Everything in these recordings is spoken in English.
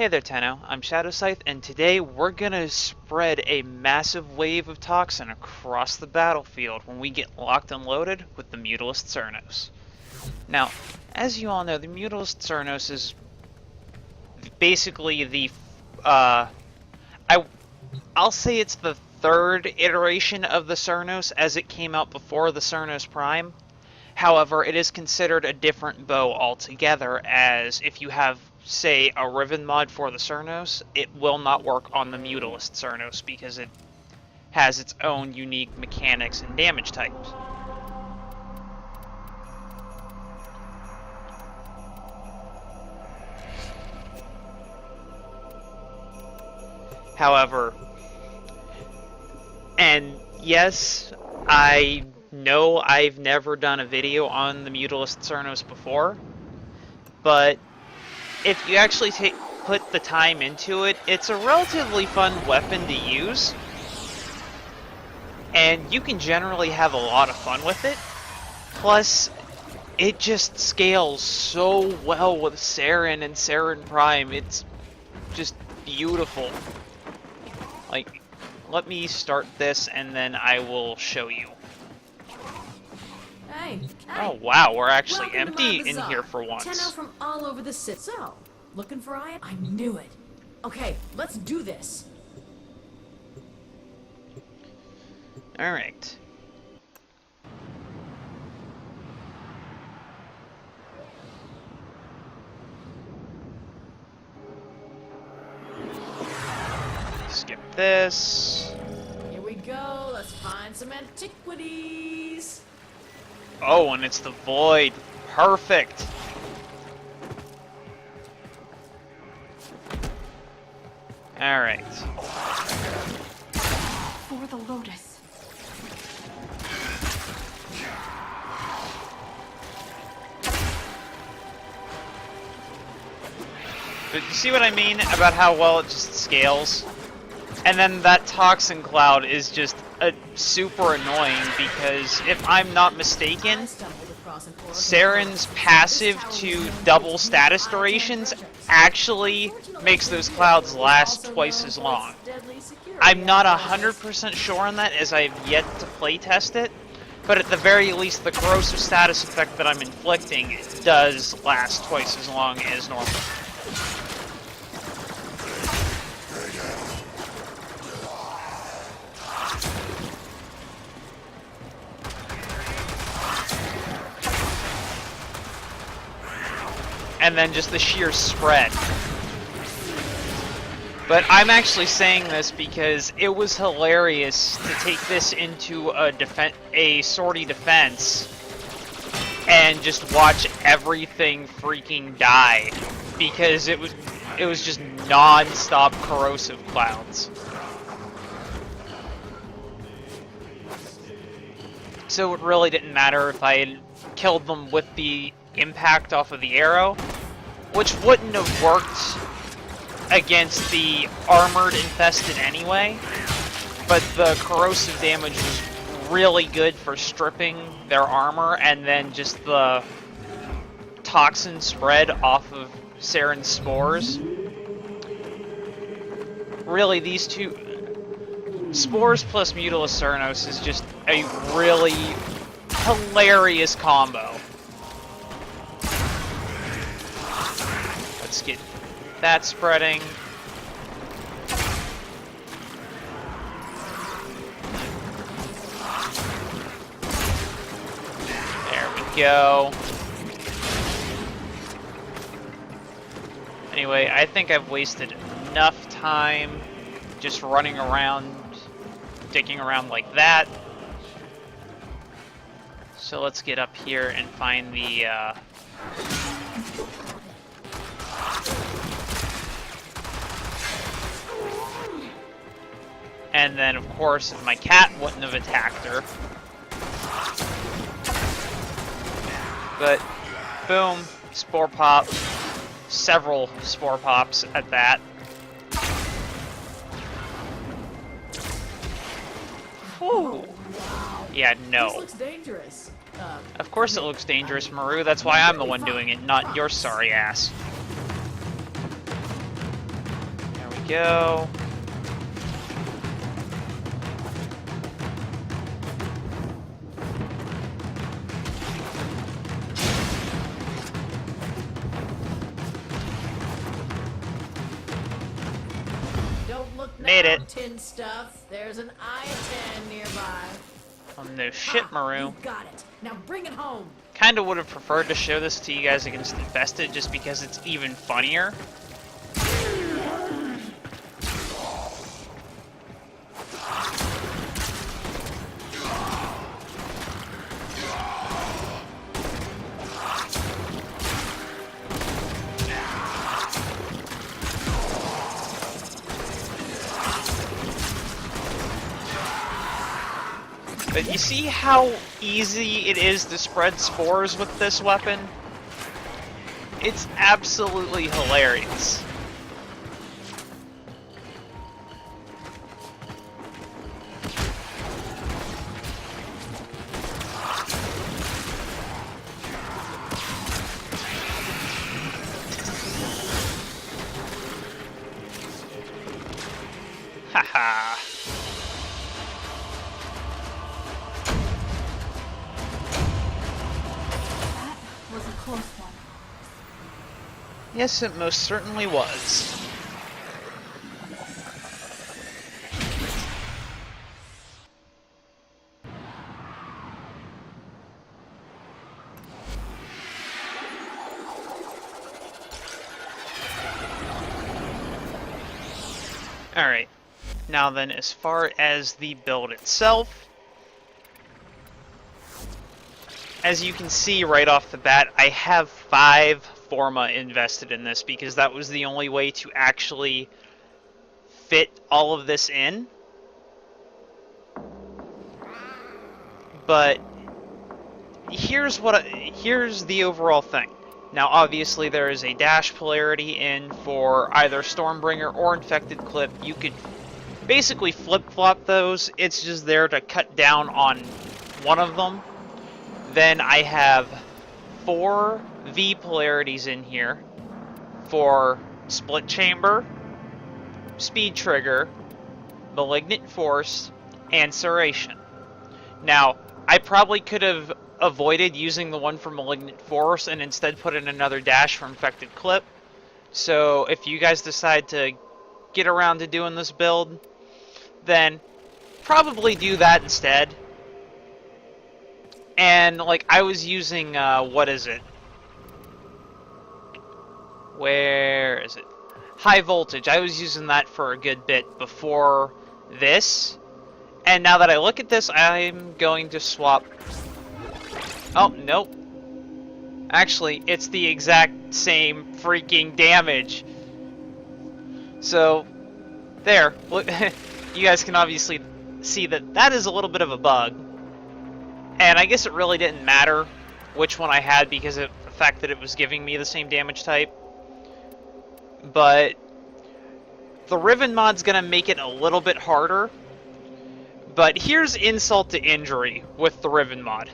Hey there, Tenno. I'm Shadow Scythe, and today we're gonna spread a massive wave of toxin across the battlefield when we get locked and loaded with the Mutalist Cernos. Now, as you all know, the Mutalist Cernos is basically the, I'll say it's the third iteration of the Cernos as it came out before the Cernos Prime. However, it is considered a different bow altogether, as if you have, say, a Riven mod for the Cernos, it will not work on the Mutalist Cernos because it has its own unique mechanics and damage types. However, and yes, I know I've never done a video on the Mutalist Cernos before, but if you actually put the time into it, it's a relatively fun weapon to use, and you can generally have a lot of fun with it. Plus, it just scales so well with Saren and Saren Prime. It's just beautiful. Like, let me start this and then I will show you. Hey. Oh wow, we're actually Welcome empty to my in bazaar. here for once. Tenno from all over the city. So, looking for Ian? I knew it. Okay, let's do this. Alright. Skip this. Here we go. Let's find some antiquities. Oh, and it's the Void. Perfect. Alright. For the Lotus. But you see what I mean about how well it just scales? And then that Toxin Cloud is just super annoying because, if I'm not mistaken, Saren's passive to double status durations actually makes those clouds last twice as long. I'm not 100% sure on that, as I have yet to playtest it, but at the very least the corrosive status effect that I'm inflicting does last twice as long as normal. And then just the sheer spread. But I'm actually saying this because it was hilarious to take this into a sortie defense and just watch everything freaking die, because it was just non-stop corrosive clouds. So it really didn't matter if I had killed them with the impact off of the arrow, which wouldn't have worked against the armored infested anyway, but the corrosive damage was really good for stripping their armor, and then just the toxin spread off of Saren's spores. Really, these two, spores plus Mutalist Cernos, is just a really hilarious combo. Let's get that spreading. There we go. Anyway, I think I've wasted enough time just running around, dicking around like that. So let's get up here and find the and then, of course, if my cat wouldn't have attacked her. But, boom, spore pop. Several spore pops at that. Whew. Yeah, no. This looks dangerous. Of course it looks dangerous, Maru. That's why I'm the one doing it, not your sorry ass. go. Don't look Made now, it. tin stuff. There's an I-10 nearby. Oh no shit, Ha, Maru. you got it. Now bring it home. Kinda would have preferred to show this to you guys against Infested just because it's even funnier. But you see how easy it is to spread spores with this weapon? It's absolutely hilarious. Haha. That was a close one. Yes, it most certainly was. Alright, now then, as far as the build itself, as you can see right off the bat, I have 5 Forma invested in this because that was the only way to actually fit all of this in. But here's the overall thing. Now, obviously, there is a dash polarity in for either Stormbringer or Infected Clip. You could basically flip-flop those. It's just there to cut down on one of them. Then I have 4 V polarities in here for Split Chamber, Speed Trigger, Malignant Force, and Serration. Now, I probably could have avoided using the one for Malignant Force and instead put in another dash for Infected Clip. So if you guys decide to get around to doing this build, then probably do that instead. And, like, I was using, what is it? Where is it? High Voltage. I was using that for a good bit before this. And now that I look at this, I'm going to swap... Oh, nope. Actually, it's the exact same freaking damage. So, there. You guys can obviously see that that is a little bit of a bug. And I guess it really didn't matter which one I had because of the fact that it was giving me the same damage type. But the Riven mod's going to make it a little bit harder. But here's insult to injury with the Riven mod.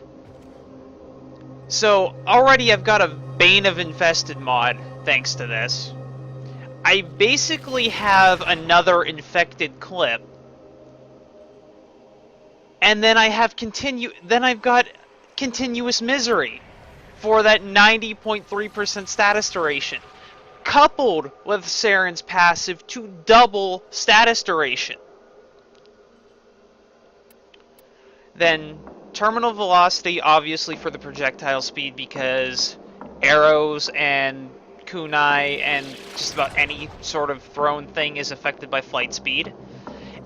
So, already I've got a Bane of Infested mod, thanks to this. I basically have another Infected Clip. And then I've got Continuous Misery for that 90.3% status duration, coupled with Saren's passive to double status duration. Then Terminal Velocity, obviously for the projectile speed, because arrows and kunai and just about any sort of thrown thing is affected by flight speed.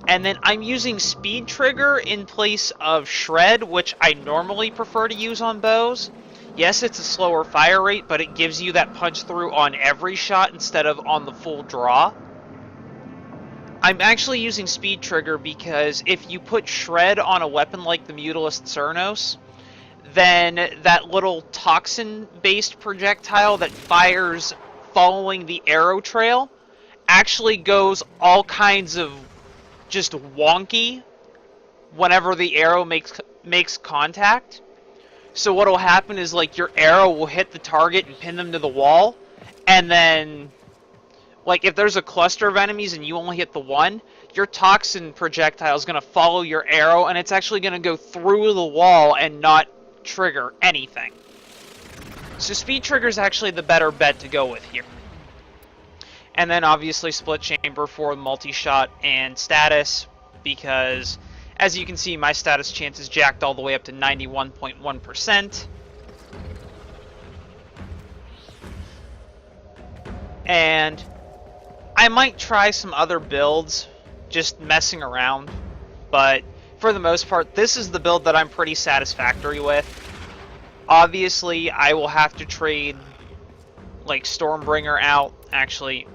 And then I'm using Speed Trigger in place of Shred, which I normally prefer to use on bows. Yes, it's a slower fire rate, but it gives you that punch through on every shot instead of on the full draw. I'm actually using Speed Trigger because if you put Shred on a weapon like the Mutalist Cernos, then that little toxin-based projectile that fires following the arrow trail actually goes all kinds of just wonky whenever the arrow makes contact. So what'll happen is, like, your arrow will hit the target and pin them to the wall, and then Like, if there's a cluster of enemies and you only hit the one, your toxin projectile is going to follow your arrow, and it's actually going to go through the wall and not trigger anything. So speed trigger is actually the better bet to go with here. And then obviously split chamber for multi-shot and status, because as you can see, my status chance is jacked all the way up to 91.1%. And I might try some other builds, just messing around, but for the most part, this is the build that I'm pretty satisfactory with. Obviously, I will have to trade, like, Stormbringer out. Actually,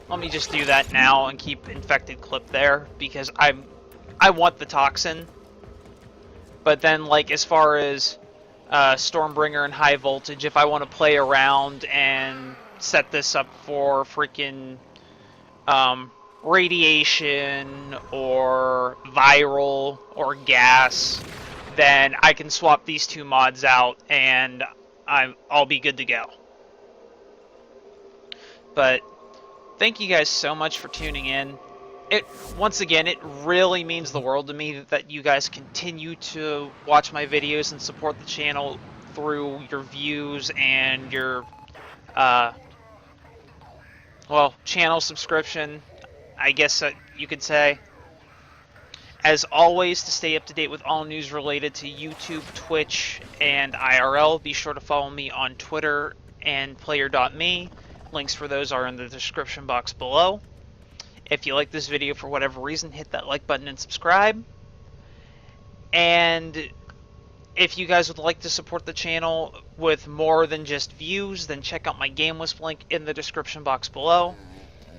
let me just do that now and keep Infected Clip there, because I want the Toxin. But then, like, as far as Stormbringer and High Voltage, if I want to play around and set this up for freaking radiation or viral or gas, then I can swap these two mods out and I'll be good to go. But thank you guys so much for tuning in. Once again, it really means the world to me that you guys continue to watch my videos and support the channel through your views and your well, channel subscription, I guess you could say. As always, to stay up to date with all news related to YouTube, Twitch, and IRL, be sure to follow me on Twitter and player.me. Links for those are in the description box below. If you like this video for whatever reason, hit that like button and subscribe. And if you guys would like to support the channel with more than just views, then check out my game list link in the description box below.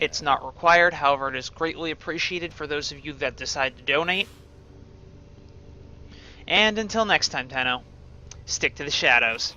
It's not required, however, it is greatly appreciated for those of you that decide to donate. And until next time, Tenno, stick to the shadows.